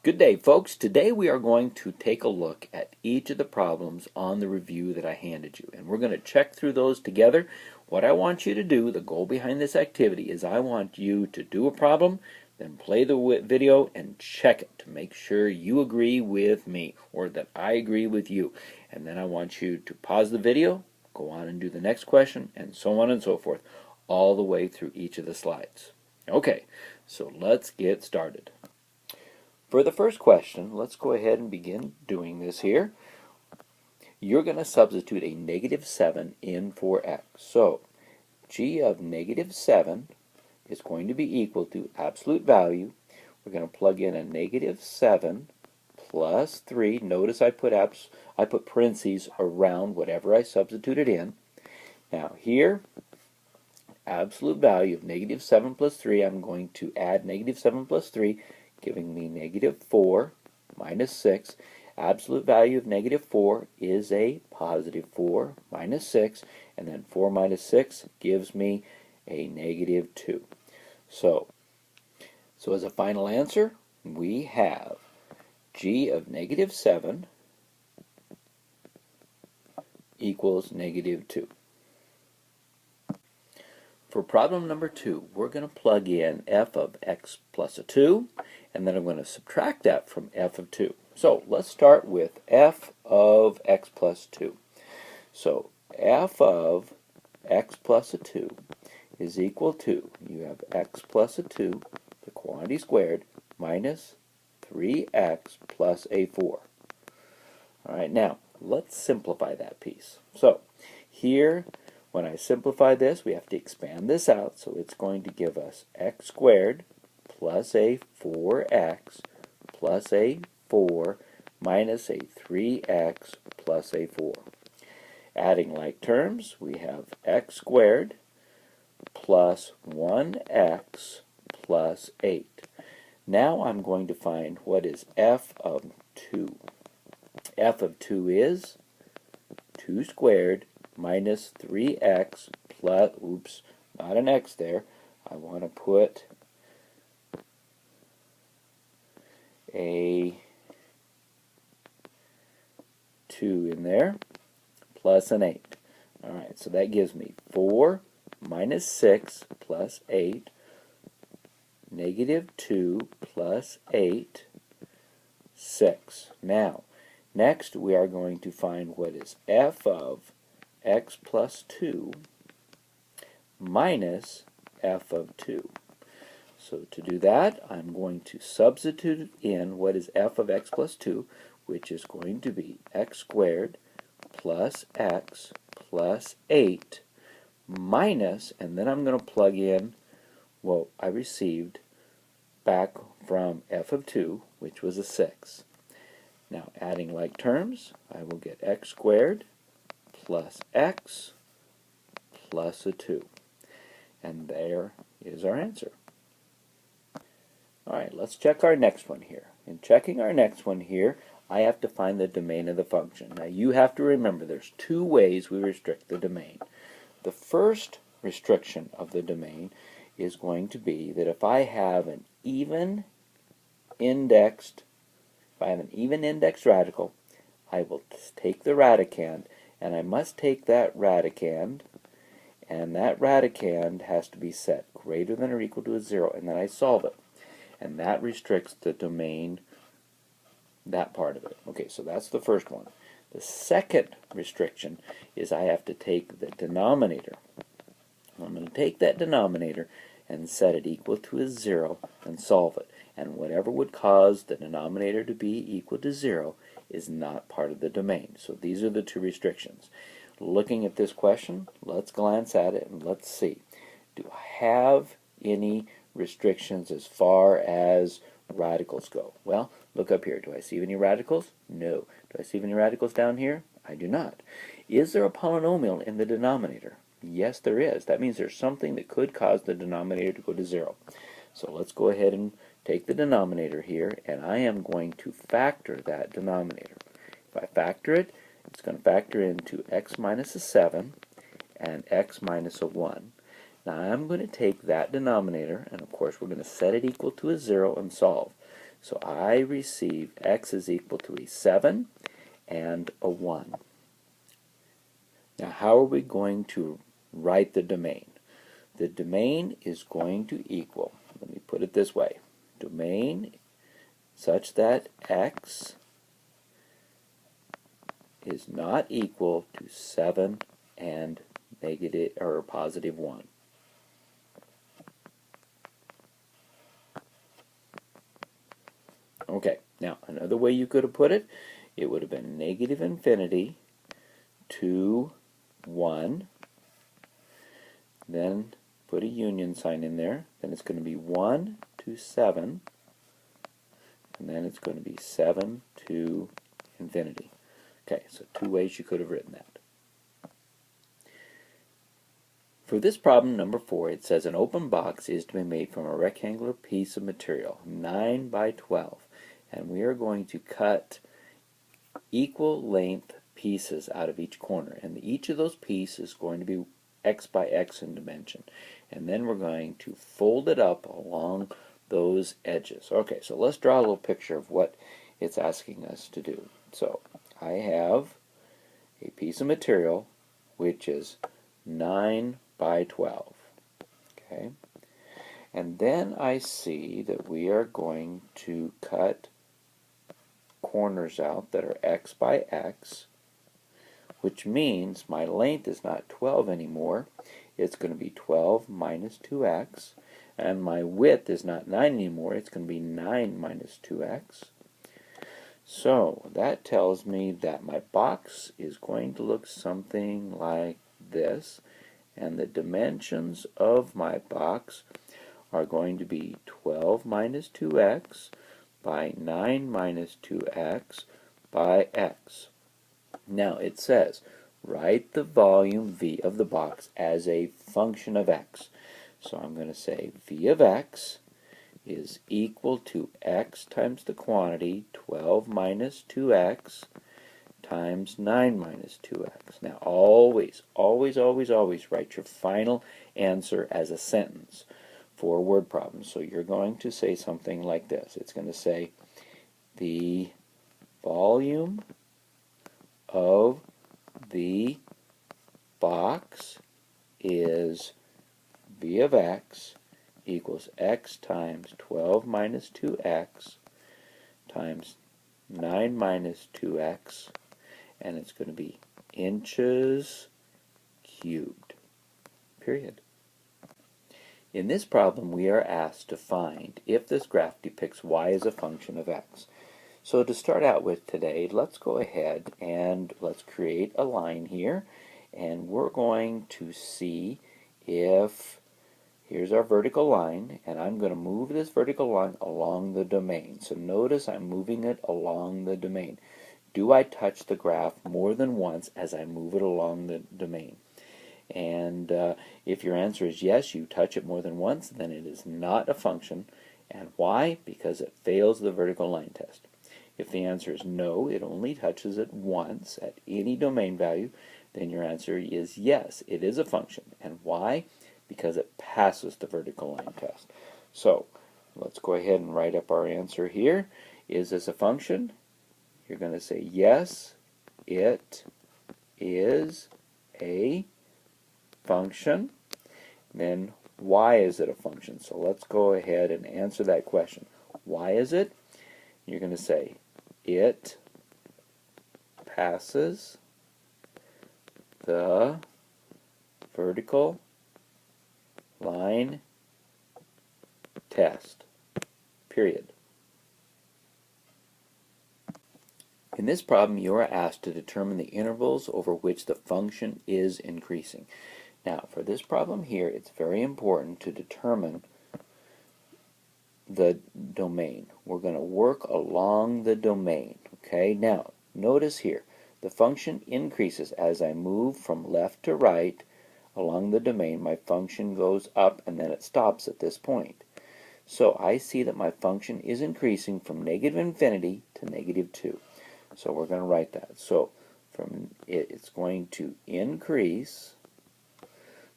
Good day, folks. Today we are going to take a look at each of the problems on the review that I handed you, and we're going to check through those together. What I want you to do, the goal behind this activity, is I want you to do a problem, then play the video and check it to make sure you agree with me or that I agree with you. And then I want you to pause the video, go on and do the next question, and so on and so forth, all the way through each of the slides. Okay, so let's get started. For the first question, let's go ahead and begin doing this here. You're going to substitute a -7 in for x. So, g of -7 is going to be equal to absolute value. We're going to plug in a -7 plus 3. Notice I put parentheses around whatever I substituted in. Now here, absolute value of -7 plus 3, I'm going to add -7 plus 3, giving me -4 minus 6. Absolute value of -4 is a +4 minus 6, and then 4 minus 6 gives me a -2. So as a final answer, we have g of -7 equals -2. For problem number 2, we're going to plug in f of x plus a 2, and then I'm going to subtract that from f of 2. So let's start with f of x plus 2. So f of x plus a 2 is equal to, you have x plus a 2, the quantity squared, minus 3x plus a 4. All right, now let's simplify that piece. So here, when I simplify this, we have to expand this out, so it's going to give us x squared plus a 4x plus a 4 minus a 3x plus a 4. Adding like terms, we have x squared plus 1x plus 8. Now I'm going to find what is f of 2. F of 2 is 2 squared minus 3x plus, oops, not an x there. I want to put a 2 in there, plus an 8. Alright, so that gives me 4 minus 6 plus 8, -2 plus 8, 6. Now, next we are going to find what is f of x plus 2 minus f of 2. So to do that, I'm going to substitute in what is f of x plus 2, which is going to be x squared plus x plus 8 minus, and then I'm going to plug in what I received back from f of 2, which was a 6. Now adding like terms, I will get x squared plus x plus a 2. And there is our answer. Alright, let's check our next one here. In checking our next one here, I have to find the domain of the function. Now you have to remember there's two ways we restrict the domain. The first restriction of the domain is going to be that if I have an even indexed radical, I will take the radicand, and I must take that radicand, and that radicand has to be set greater than or equal to 0, and then I solve it. And that restricts the domain, that part of it. Okay, so that's the first one. The second restriction is I have to take the denominator. I'm going to take that denominator and set it equal to a 0 and solve it. And whatever would cause the denominator to be equal to 0 is not part of the domain. So these are the two restrictions. Looking at this question, let's glance at it and let's see. Do I have any restrictions as far as radicals go? Well, look up here. Do I see any radicals? No. Do I see any radicals down here? I do not. Is there a polynomial in the denominator? Yes, there is. That means there's something that could cause the denominator to go to 0. So let's go ahead and take the denominator here, and I am going to factor that denominator. If I factor it, it's going to factor into x minus a 7 and x minus a 1. Now I'm going to take that denominator, and of course we're going to set it equal to a 0 and solve. So I receive x is equal to a 7 and a 1. Now how are we going to write the domain? The domain is going to equal, let me put it this way, domain such that x is not equal to 7 and negative or positive 1. Okay, now another way you could have put it, it would have been negative infinity to 1, then put a union sign in there, then it's going to be 1 to 7, and then it's going to be 7 to infinity. Okay, so two ways you could have written that. For this problem, number 4, it says an open box is to be made from a rectangular piece of material, 9 by 12, and we are going to cut equal length pieces out of each corner, and each of those pieces is going to be x by x in dimension, and then we're going to fold it up along those edges. Okay, so let's draw a little picture of what it's asking us to do. So I have a piece of material which is 9 by 12. Okay, and then I see that we are going to cut corners out that are x by x, which means my length is not 12 anymore. It's going to be 12 minus 2x, and my width is not 9 anymore. It's going to be 9 minus 2x. So that tells me that my box is going to look something like this, and the dimensions of my box are going to be 12 minus 2x by 9 minus 2x by x. Now it says, write the volume V of the box as a function of x. So I'm going to say V of x is equal to x times the quantity 12 minus 2x times 9 minus 2x. Now always, always, always, always write your final answer as a sentence for word problems. So you're going to say something like this. It's going to say the volume of the box is V of x equals x times 12 minus 2x times 9 minus 2x, and it's going to be inches cubed, period. In this problem, we are asked to find if this graph depicts y as a function of x. So to start out with today, let's go ahead and let's create a line here, and we're going to see if, here's our vertical line, and I'm going to move this vertical line along the domain. So notice I'm moving it along the domain. Do I touch the graph more than once as I move it along the domain? And if your answer is yes, you touch it more than once, then it is not a function. And why? Because it fails the vertical line test. If the answer is no, it only touches it once at any domain value, then your answer is yes, it is a function. And why? Because it passes the vertical line test. So let's go ahead and write up our answer here. Is this a function? You're going to say yes, it is a function. Then why is it a function? So let's go ahead and answer that question. Why is it? You're going to say it passes the vertical line test, period. In this problem, you are asked to determine the intervals over which the function is increasing. Now, for this problem here, it's very important to determine the domain. We're going to work along the domain. Okay, now, notice here, the function increases as I move from left to right along the domain. My function goes up and then it stops at this point. So I see that my function is increasing from negative infinity to negative 2. So we're going to write that. So from it's going to increase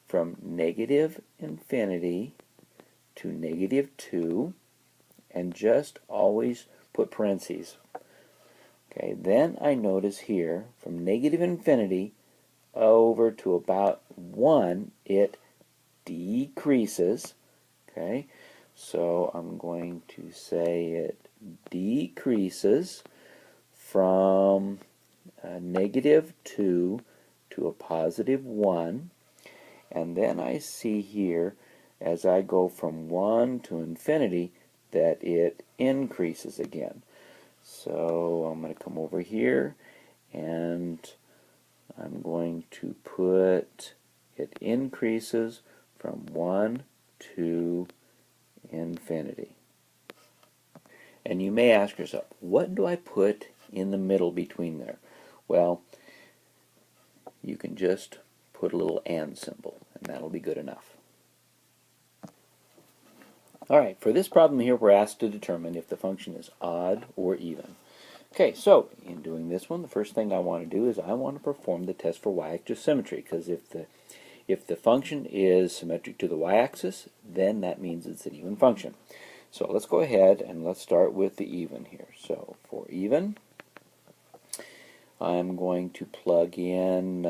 from negative infinity to negative 2, and just always put parentheses. Okay, then I notice here from negative infinity over to about 1 it decreases. Okay, so I'm going to say it decreases from negative 2 to a positive 1, and then I see here as I go from 1 to infinity that it increases again. So I'm going to come over here and I'm going to put it increases from 1 to infinity. And you may ask yourself, what do I put in the middle between there? Well, you can just put a little and symbol, and that'll be good enough. Alright, for this problem here, we're asked to determine if the function is odd or even. Okay, so in doing this one, the first thing I want to do is I want to perform the test for y-axis symmetry, because if the function is symmetric to the y-axis, then that means it's an even function. So let's go ahead and let's start with the even here. So for even, I'm going to plug in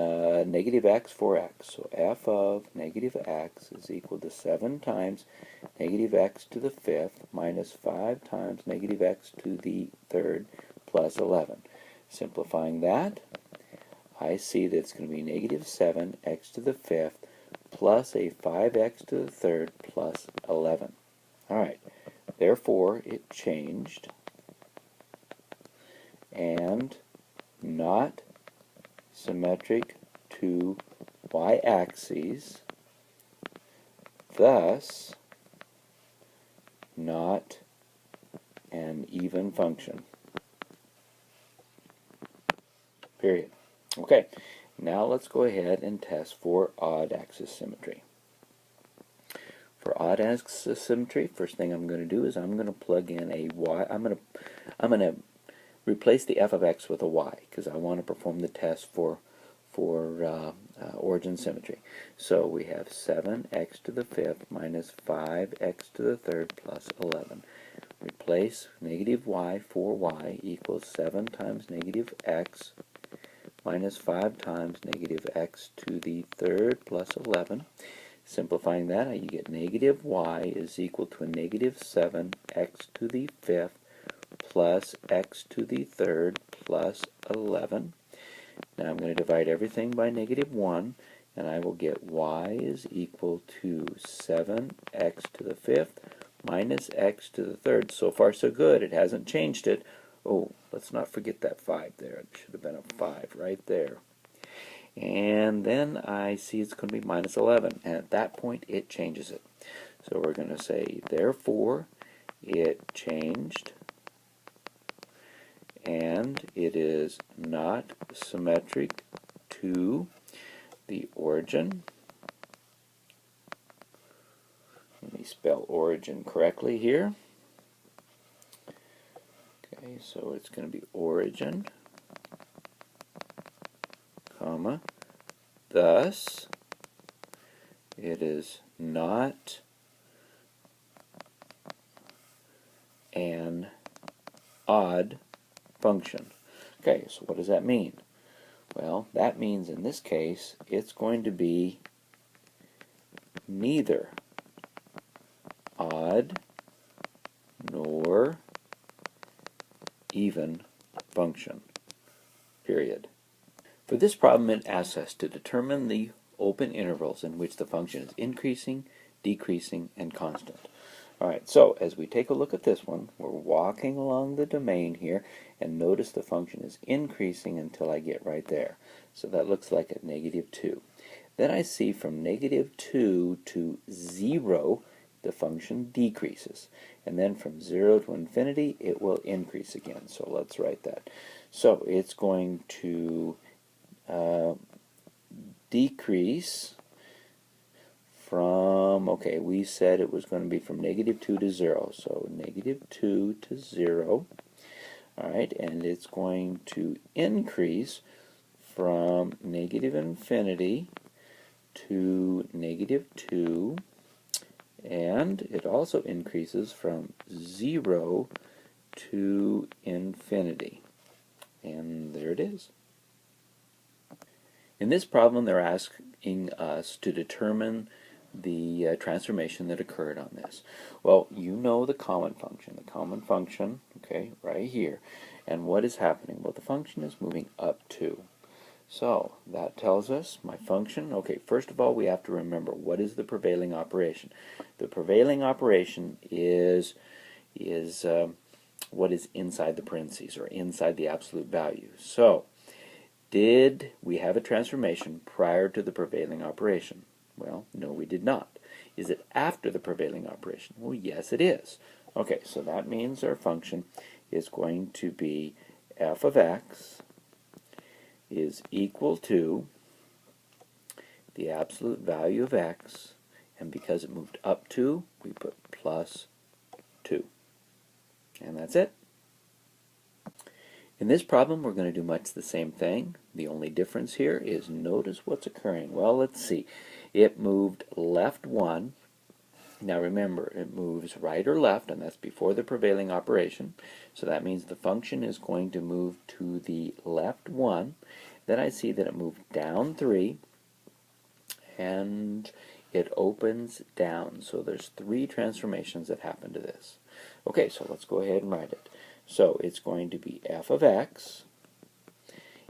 negative x for x. So f of negative x is equal to 7 times negative x to the 5th minus 5 times negative x to the 3rd plus 11. Simplifying that, I see that it's going to be negative 7x to the 5th plus a 5x to the 3rd plus 11. Alright, therefore it changed and not symmetric to y-axes, thus not an even function. Period. Okay, now let's go ahead and test for odd axis symmetry. For odd axis symmetry, first thing I'm going to do is I'm going to plug in a y. I'm going to replace the f of x with a y because I want to perform the test for origin symmetry. So we have 7x to the 5th minus 5x to the 3rd plus 11. Replace negative y for y equals 7 times negative x minus 5 times negative x to the 3rd plus 11. Simplifying that, you get negative y is equal to a negative 7x to the 5th plus x to the 3rd plus 11. Now I'm going to divide everything by negative 1, and I will get y is equal to 7x to the 5th minus x to the 3rd. So far so good. It hasn't changed it. Oh, let's not forget that 5 there. It should have been a 5 right there. And then I see it's going to be minus 11, and at that point it changes it. So we're going to say, therefore, it changed, and it is not symmetric to the origin. Let me spell origin correctly here. Okay, so it's going to be origin, comma, thus it is not an odd function. Okay, so what does that mean? Well, that means in this case it's going to be neither odd nor even function, period. For this problem, it asks us to determine the open intervals in which the function is increasing, decreasing, and constant. Alright, so as we take a look at this one, we're walking along the domain here, and notice the function is increasing until I get right there. So that looks like a negative 2. Then I see from negative 2 to 0, the function decreases. And then from 0 to infinity, it will increase again. So let's write that. So it's going to decrease from, okay, we said it was going to be from negative 2 to 0. So negative 2 to 0. Alright, and it's going to increase from negative infinity to negative 2 And it also increases from 0 to infinity. And there it is. In this problem, they're asking us to determine the transformation that occurred on this. Well, you know the common function, okay, right here. And what is happening? Well, the function is moving up 2. So that tells us my function, okay, first of all we have to remember what is the prevailing operation. The prevailing operation is what is inside the parentheses or inside the absolute value. So did we have a transformation prior to the prevailing operation? Well, no, we did not. Is it after the prevailing operation? Well, yes, it is. Okay, so that means our function is going to be f of x is equal to the absolute value of x, and because it moved up 2, we put plus 2. And that's it. In this problem, we're going to do much the same thing. The only difference here is notice what's occurring. Well, let's see. It moved left 1. Now remember, it moves right or left, and that's before the prevailing operation. So that means the function is going to move to the left 1. Then I see that it moved down 3, and it opens down. So there's 3 transformations that happen to this. Okay, so let's go ahead and write it. So it's going to be f of x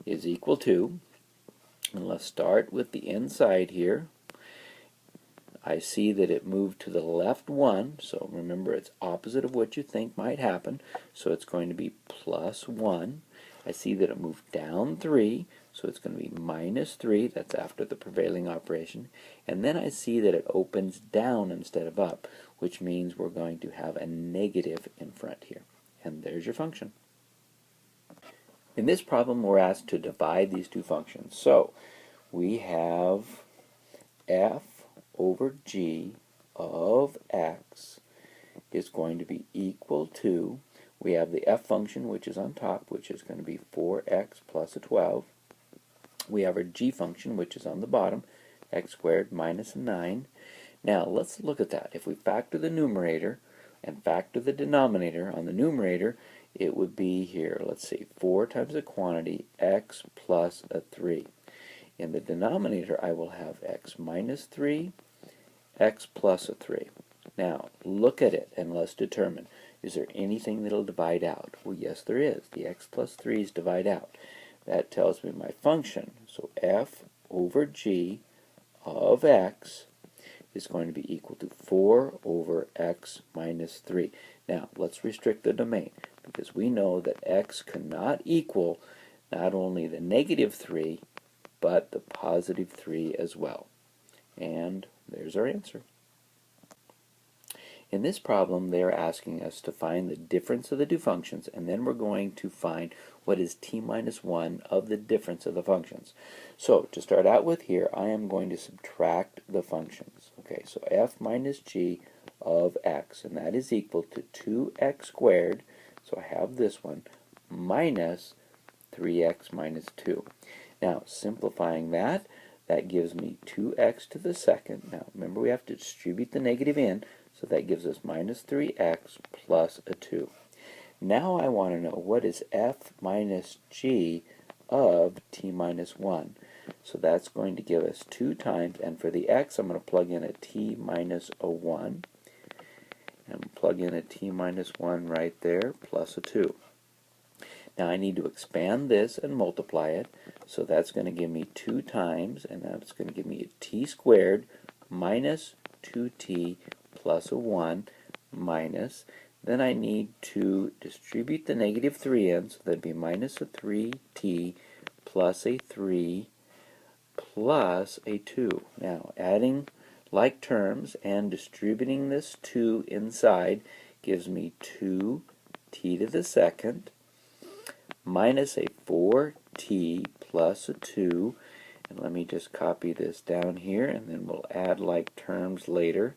is equal to, and let's start with the inside here. I see that it moved to the left 1, so remember it's opposite of what you think might happen, so it's going to be plus 1. I see that it moved down 3, so it's going to be minus 3, that's after the prevailing operation. And then I see that it opens down instead of up, which means we're going to have a negative in front here. And there's your function. In this problem, we're asked to divide these two functions. So we have f over g of x is going to be equal to, we have the f function, which is on top, which is going to be 4x plus a 12. We have our g function, which is on the bottom, x squared minus a 9. Now, let's look at that. If we factor the numerator and factor the denominator, on the numerator, it would be here, let's see, 4 times the quantity, x plus a 3. In the denominator, I will have x minus 3, x plus a 3. Now, look at it and let's determine, is there anything that'll divide out? Well, yes, there is. The x plus 3's divide out. That tells me my function. So f over g of x is going to be equal to 4 over x minus 3. Now, let's restrict the domain, because we know that x cannot equal not only the negative 3, but the positive 3 as well. And there's our answer. In this problem, they are asking us to find the difference of the two functions, and then we're going to find what is t minus 1 of the difference of the functions. So, to start out with here, I am going to subtract the functions. Okay, so f minus g of x, and that is equal to 2x squared, so I have this one, minus 3x minus 2. Now, simplifying that, that gives me 2x to the second. Now, remember we have to distribute the negative in, so that gives us minus 3x plus a 2. Now I want to know what is f minus g of t minus 1. So that's going to give us 2 times, and for the x I'm going to plug in a t minus a 1. And plug in a t minus 1 right there, plus a 2. Now I need to expand this and multiply it, so that's going to give me 2 times, and that's going to give me a t squared minus 2t plus a 1 minus, then I need to distribute the negative 3 in, so that'd be minus a 3t plus a 3 plus a 2. Now adding like terms and distributing this 2 inside gives me 2t to the second minus a 4t plus a 2, and let me just copy this down here and then we'll add like terms later.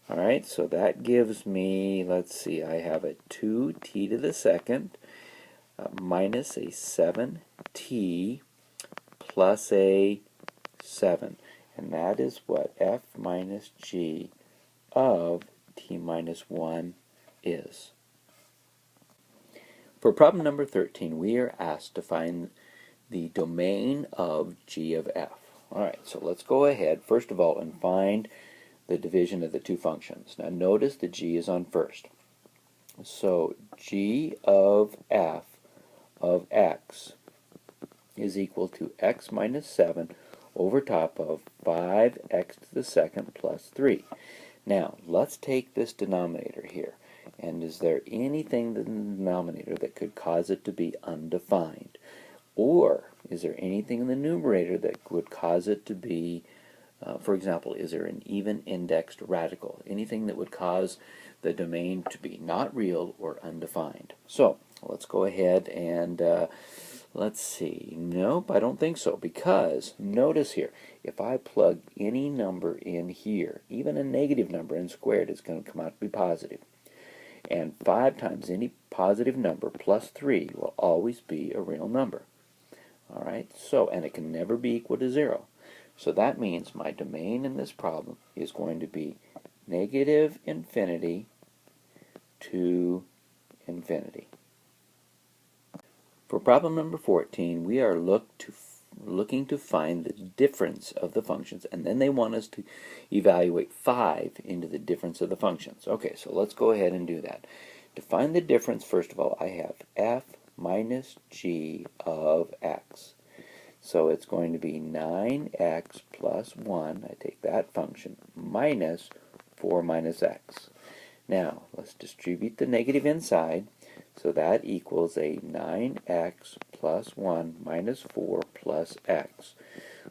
Alright, so that gives me, let's see, I have a 2t to the second minus a 7t plus a 7. And that is what f minus g of t minus 1 is. For problem number 13, we are asked to find the domain of g of f. Alright, so let's go ahead, first of all, and find the division of the two functions. Now notice the g is on first. So g of f of x is equal to x minus 7 over top of 5x to the second plus 3. Now, let's take this denominator here. And is there anything in the denominator that could cause it to be undefined? Or is there anything in the numerator that would cause it to be, for example, is there an even indexed radical? Anything that would cause the domain to be not real or undefined? So, let's go ahead and let's see. Nope, I don't think so, because notice here, if I plug any number in here, even a negative number in squared, it's going to come out to be positive. And 5 times any positive number plus 3 will always be a real number. Alright, so, and it can never be equal to 0. So that means my domain in this problem is going to be negative infinity to infinity. For problem number 14, we are looking to find the difference of the functions, and then they want us to evaluate 5 into the difference of the functions. Okay, so let's go ahead and do that. To find the difference, first of all, I have f minus g of x. So it's going to be 9x plus 1, I take that function, minus 4 minus x. Now, let's distribute the negative inside. So that equals a 9x plus 1 minus 4 plus x,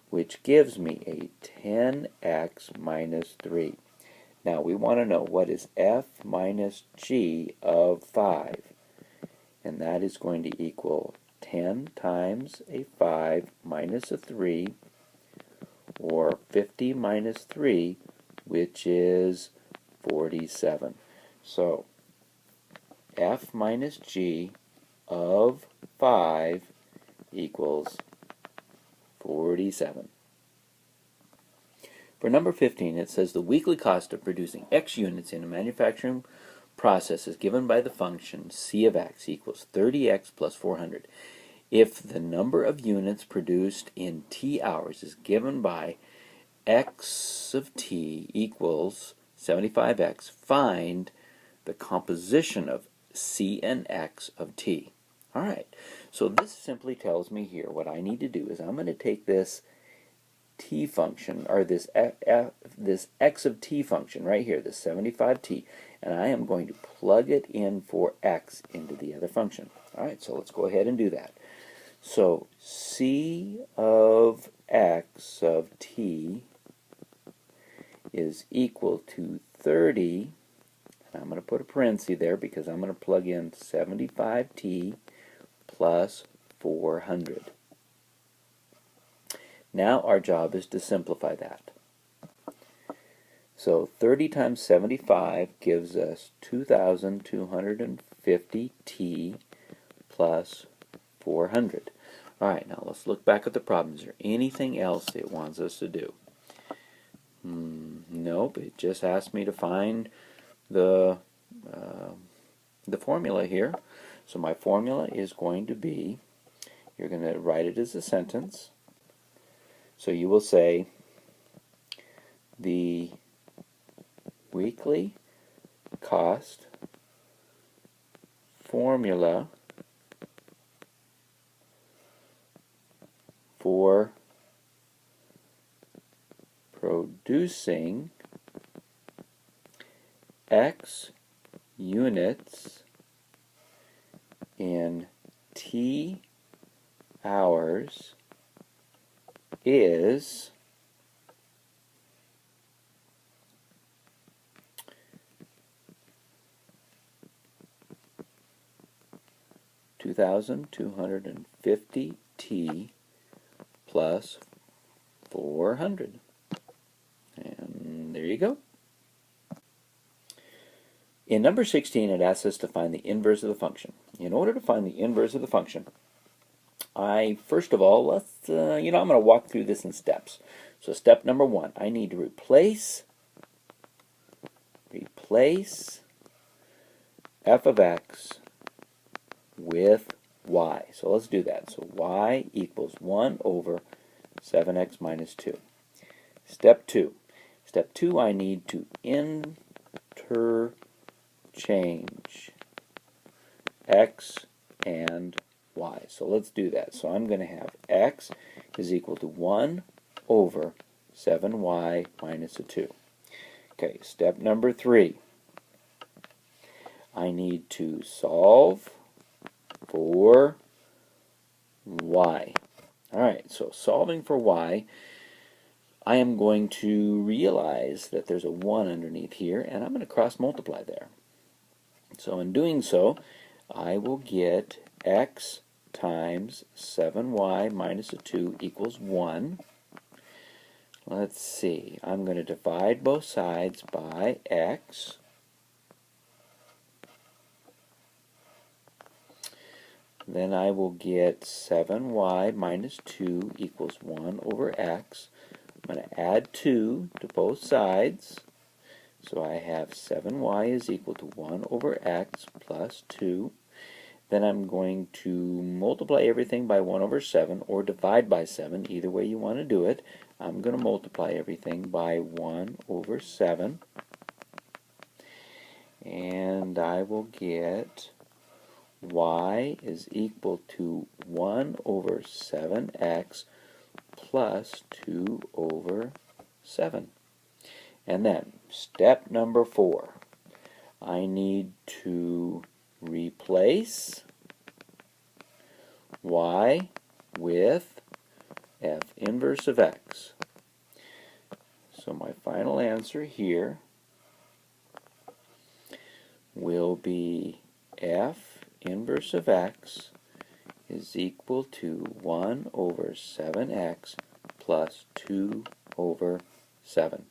which gives me a 10x minus 3. Now we want to know what is f minus g of 5. And that is going to equal 10 times a 5 minus a 3, or 50 minus 3, which is 47. So f minus g of 5 equals 47. For number 15, it says the weekly cost of producing x units in a manufacturing process is given by the function c of x equals 30x plus 400. If the number of units produced in t hours is given by x of t equals 75x, find the composition of c and x of t. Alright, so this simply tells me here what I need to do is I'm going to take this t function, or this x of t function right here, this 75t, and I am going to plug it in for x into the other function. Alright, so let's go ahead and do that. So c of x of t is equal to 30, and I'm going to put a parenthesis there because I'm going to plug in 75t plus 400. Now our job is to simplify that. So 30 times 75 gives us 2,250t plus 400. Alright, now let's look back at the problem. Is there anything else it wants us to do? Nope, it just asked me to find the formula here. So my formula is going to be, you're going to write it as a sentence. So you will say the weekly cost formula for producing x units in t hours is $2,250t plus 400. And there you go. In number 16, it asks us to find the inverse of the function. In order to find the inverse of the function, first of all, let's, I'm going to walk through this in steps. So step number 1, I need to replace replace f of x with y. So let's do that. So y equals 1 over 7x minus 2. Step 2. Step 2, I need to interchange x and y. So let's do that. So I'm going to have x is equal to 1 over 7y minus a 2. Okay, step number 3. I need to solve for y. Alright, so solving for y, I am going to realize that there's a 1 underneath here, and I'm going to cross multiply there. So in doing so, I will get x times 7y minus a 2 equals 1. Let's see, I'm going to divide both sides by x. Then I will get 7y minus 2 equals 1 over x. I'm going to add 2 to both sides. So I have 7y is equal to 1 over x plus 2. Then I'm going to multiply everything by 1 over 7 or divide by 7, either way you want to do it. I'm going to multiply everything by 1 over 7. And I will get y is equal to 1 over 7x plus 2 over 7. And then, step number 4. I need to replace y with f inverse of x. So my final answer here will be f inverse of x is equal to 1 over 7x plus 2 over 7.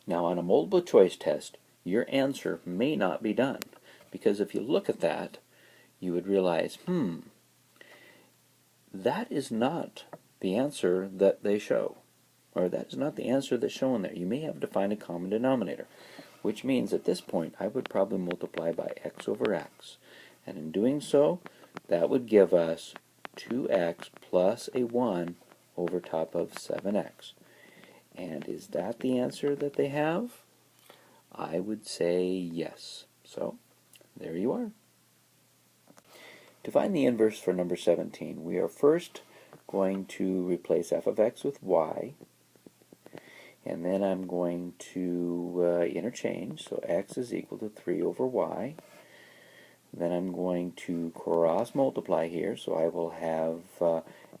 Now on a multiple choice test, your answer may not be done, because if you look at that, you would realize, that is not the answer that they show, or that is not the answer that's shown there. You may have to find a common denominator, which means at this point I would probably multiply by x over x. And in doing so, that would give us 2x plus a 1 over top of 7x. And is that the answer that they have? I would say yes. So, there you are. To find the inverse for number 17, we are first going to replace f of x with y. And then I'm going to interchange, so x is equal to 3 over y. Then I'm going to cross multiply here, so I will have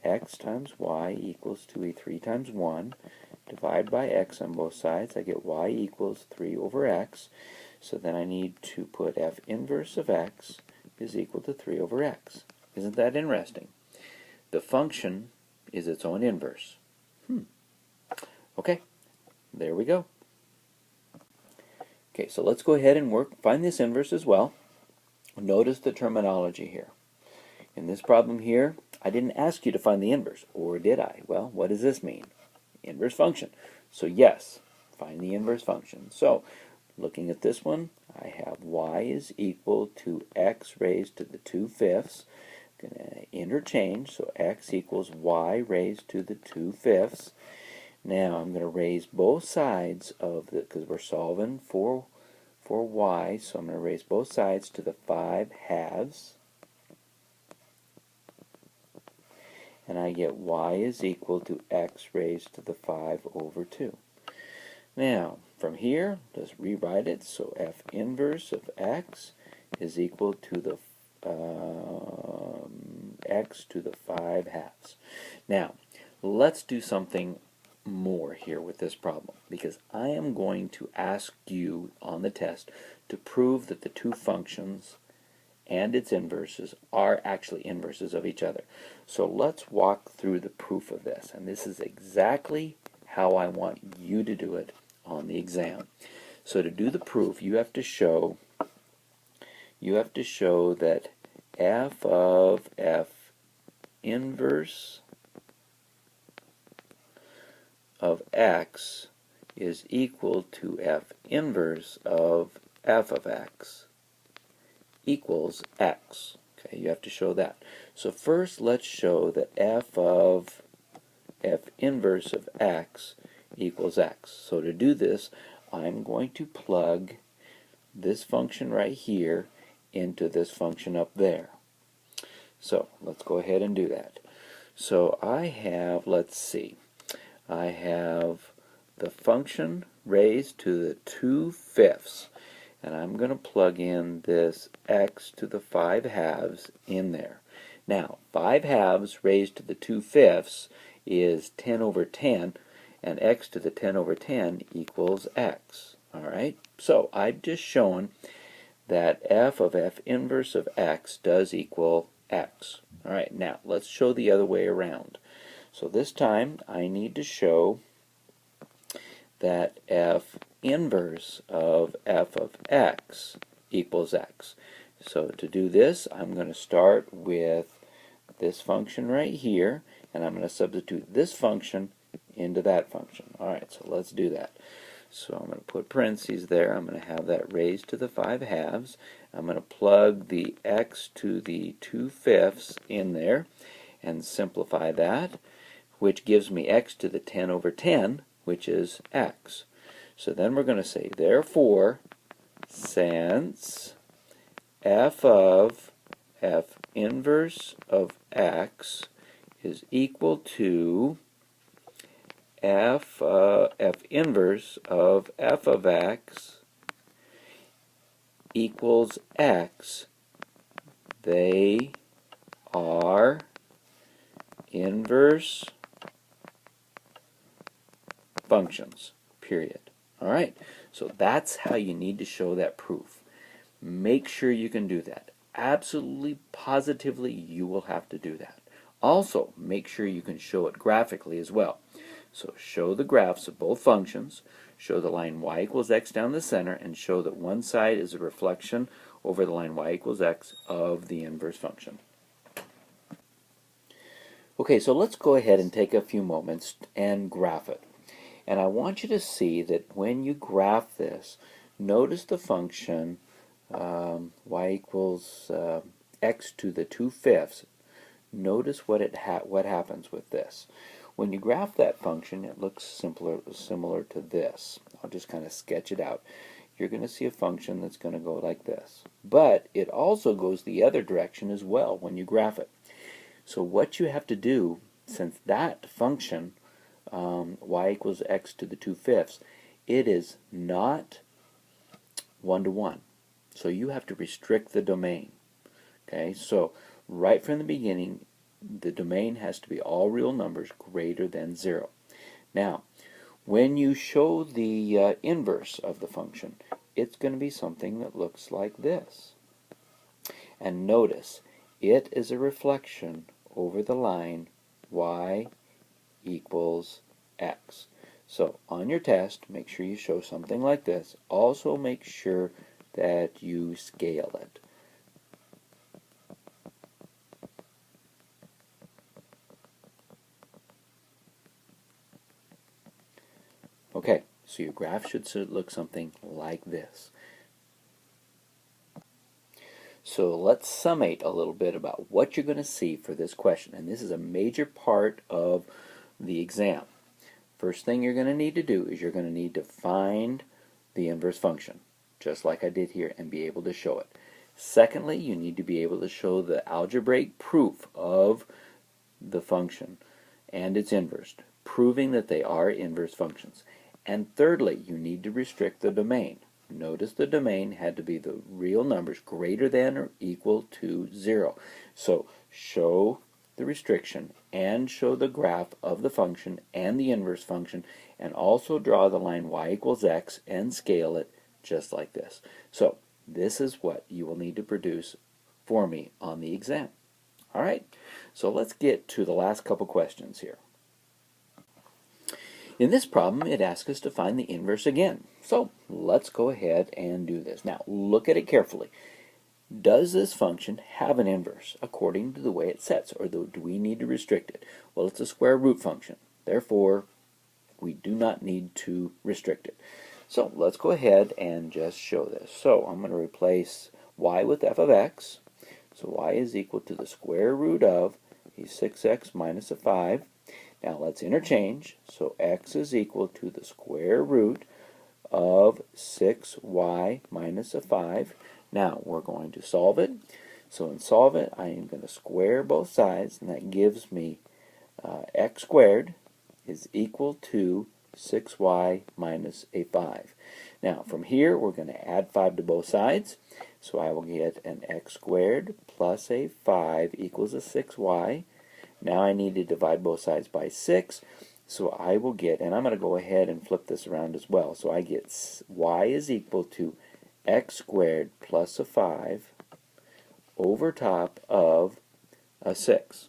x times y equals to a 3 times 1. Divide by x on both sides, I get y equals 3 over x. So then I need to put f inverse of x is equal to 3 over x. Isn't that interesting? The function is its own inverse. Okay, there we go. Okay, so let's go ahead and find this inverse as well. Notice the terminology here. In this problem here, I didn't ask you to find the inverse, or did I? Well, what does this mean? Inverse function. So yes, find the inverse function. So, looking at this one, I have y is equal to x raised to the 2/5. I'm going to interchange, so x equals y raised to the 2/5. Now I'm going to raise both sides of the, because we're solving for y, so I'm going to raise both sides to the 5/2. And I get y is equal to x raised to the 5 over 2. Now, from here, let's rewrite it. So f inverse of x is equal to the x to the 5/2. Now, let's do something more here with this problem, because I am going to ask you on the test to prove that the two functions and its inverses are actually inverses of each other. So let's walk through the proof of this, and this is exactly how I want you to do it on the exam. So to do the proof, you have to show that f of f inverse of x is equal to f inverse of f of x equals x. Okay, you have to show that. So first let's show that f of f inverse of x equals x. So to do this, I'm going to plug this function right here into this function up there. So let's go ahead and do that. So I have, let's see, I have the function raised to the 2/5, and I'm going to plug in this x to the 5/2 in there. Now, 5/2 raised to the 2/5 is 10 over 10, and x to the 10 over 10 equals x. Alright, so I've just shown that f of f inverse of x does equal x. Alright, now let's show the other way around. So this time I need to show that f inverse of f of x equals x. So to do this, I'm going to start with this function right here, and I'm going to substitute this function into that function. Alright, so let's do that. So I'm going to put parentheses there. I'm going to have that raised to the 5/2. I'm going to plug the x to the 2/5 in there and simplify that, which gives me x to the 10 over 10, which is x. So then we're going to say, therefore, since f of f inverse of x is equal to f inverse of f of x equals x, they are inverse functions, period. Alright, so that's how you need to show that proof. Make sure you can do that. Absolutely, positively, you will have to do that. Also, make sure you can show it graphically as well. So show the graphs of both functions, show the line y equals x down the center, and show that one side is a reflection over the line y equals x of the inverse function. Okay, so let's go ahead and take a few moments and graph it. And I want you to see that when you graph this, notice the function y equals x to the 2/5. Notice what happens with this. When you graph that function, it looks similar to this. I'll just kind of sketch it out. You're going to see a function that's going to go like this. But it also goes the other direction as well when you graph it. So what you have to do, since that function, y equals x to the 2/5, it is not one-to-one. So you have to restrict the domain. Okay, so right from the beginning, the domain has to be all real numbers greater than 0. Now, when you show the inverse of the function, it's going to be something that looks like this. And notice, it is a reflection over the line y equals x. So on your test, make sure you show something like this. Also make sure that you scale it. Okay, so your graph should look something like this. So let's summate a little bit about what you're going to see for this question. And this is a major part of the exam. First thing you're going to need to do is you're going to need to find the inverse function, just like I did here, and be able to show it. Secondly, you need to be able to show the algebraic proof of the function and its inverse, proving that they are inverse functions. And thirdly, you need to restrict the domain. Notice the domain had to be the real numbers greater than or equal to 0. So show the restriction and show the graph of the function and the inverse function, and also draw the line y equals x and scale it just like this. So this is what you will need to produce for me on the exam. Alright, so let's get to the last couple questions here. In this problem, it asks us to find the inverse again. So let's go ahead and do this. Now, look at it carefully. Does this function have an inverse according to the way it sets, or do we need to restrict it? Well, it's a square root function. Therefore, We do not need to restrict it. So let's go ahead and just show this. So I'm going to replace y with f of x. So y is equal to the square root of 6x minus a 5. Now let's interchange. So x is equal to the square root of 6y minus a 5. Now we're going to solve it. So in solve it, I am going to square both sides, and that gives me x squared is equal to 6y minus a 5. Now from here we're going to add 5 to both sides, so I will get an x squared plus a 5 equals a 6y. Now I need to divide both sides by 6, so I will get, and I'm going to go ahead and flip this around as well, so I get y is equal to x squared plus a 5 over top of a 6.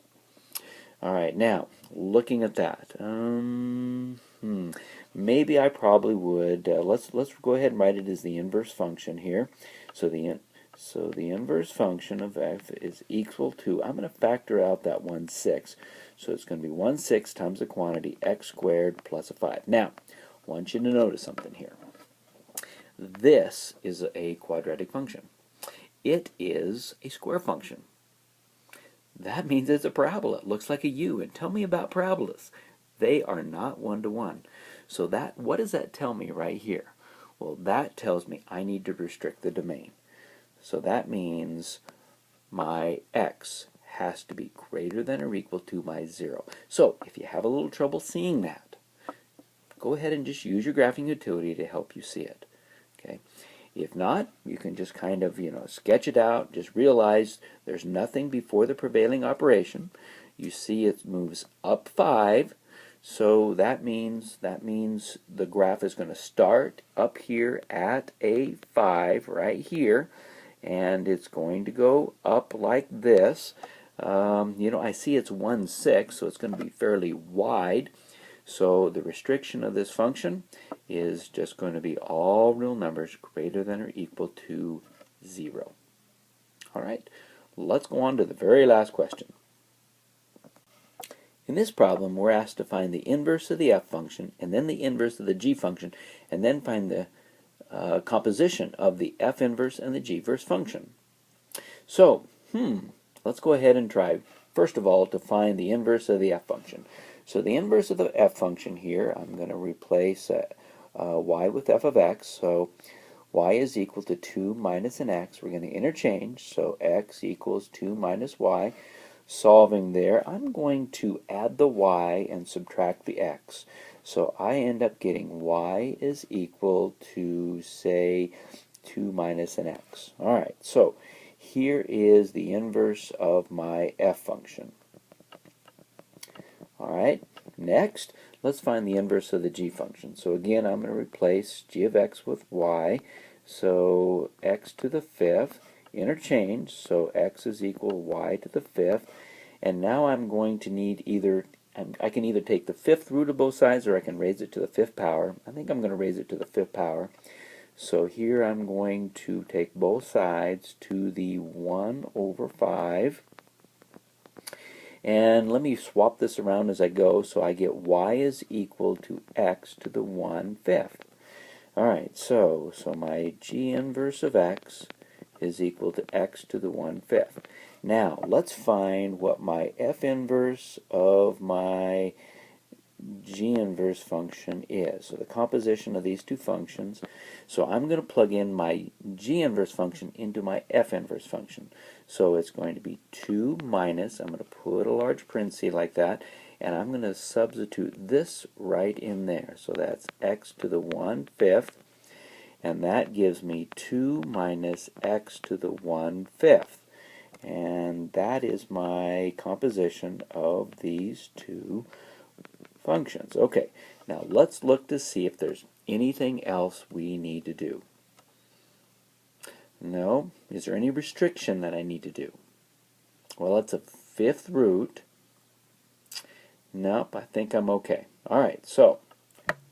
Alright, now, looking at that, maybe I probably would, let's go ahead and write it as the inverse function here. So the inverse function of f is equal to, I'm going to factor out that 1/6. So it's going to be 1/6 times the quantity x squared plus a 5. Now, I want you to notice something here. This is a quadratic function. It is a square function. That means it's a parabola. It looks like a U. And tell me about parabolas. They are not one-to-one. So what does that tell me right here? Well, that tells me I need to restrict the domain. So that means my x has to be greater than or equal to my 0. So if you have a little trouble seeing that, go ahead and just use your graphing utility to help you see it. Okay. If not, you can just kind of, sketch it out. Just realize there's nothing before the prevailing operation. You see it moves up 5, so that means the graph is going to start up here at a 5 right here, and it's going to go up like this. I see it's 1/6, so it's going to be fairly wide. So the restriction of this function is just going to be all real numbers greater than or equal to 0. All right, let's go on to the very last question. In this problem, we're asked to find the inverse of the f function, and then the inverse of the g function, and then find the composition of the f inverse and the g inverse function. So, let's go ahead and try, first of all, to find the inverse of the f function. So the inverse of the f function here, I'm going to replace y with f of x. So y is equal to 2 minus an x. We're going to interchange. So x equals 2 minus y. Solving there, I'm going to add the y and subtract the x. So I end up getting y is equal to, say, 2 minus an x. Alright, so here is the inverse of my f function. Alright, next, let's find the inverse of the g function. So again, I'm going to replace g of x with y. So x to the 5th, interchange, so x is equal y to the 5th. And now I'm going to need I can either take the 5th root of both sides, or I can raise it to the 5th power. I think I'm going to raise it to the 5th power. So here I'm going to take both sides to the 1 over 5. And let me swap this around as I go, so I get y is equal to x to the 1/5. Alright, so my g inverse of x is equal to x to the 1/5. Now, let's find what my f inverse of my g inverse function is. So the composition of these two functions. So I'm going to plug in my g inverse function into my f inverse function. So it's going to be 2 minus, I'm going to put a large parenthesis like that, and I'm going to substitute this right in there. So that's x to the 1/5, and that gives me 2 minus x to the 1/5. And that is my composition of these two functions. Okay, now let's look to see if there's anything else we need to do. No? Is there any restriction that I need to do? Well, it's a 5th root. Nope, I think I'm okay. Alright, so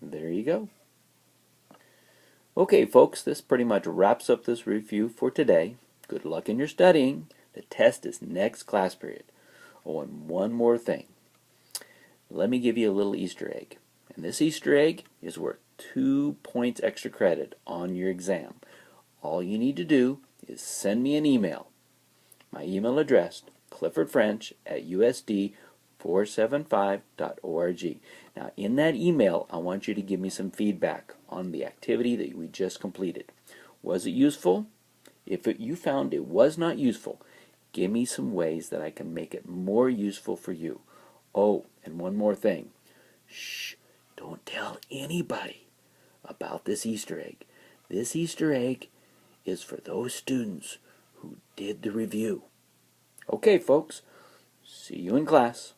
there you go. Okay, folks, this pretty much wraps up this review for today. Good luck in your studying. The test is next class period. Oh, and one more thing. Let me give you a little Easter egg. And this Easter egg is worth 2 points extra credit on your exam. All you need to do is send me an email. My email address, cliffordfrench@usd475.org. Now, in that email, I want you to give me some feedback on the activity that we just completed. Was it useful? If you found it was not useful, give me some ways that I can make it more useful for you. Oh, and one more thing. Shh, don't tell anybody about this Easter egg. This Easter egg is for those students who did the review. Okay, folks, see you in class.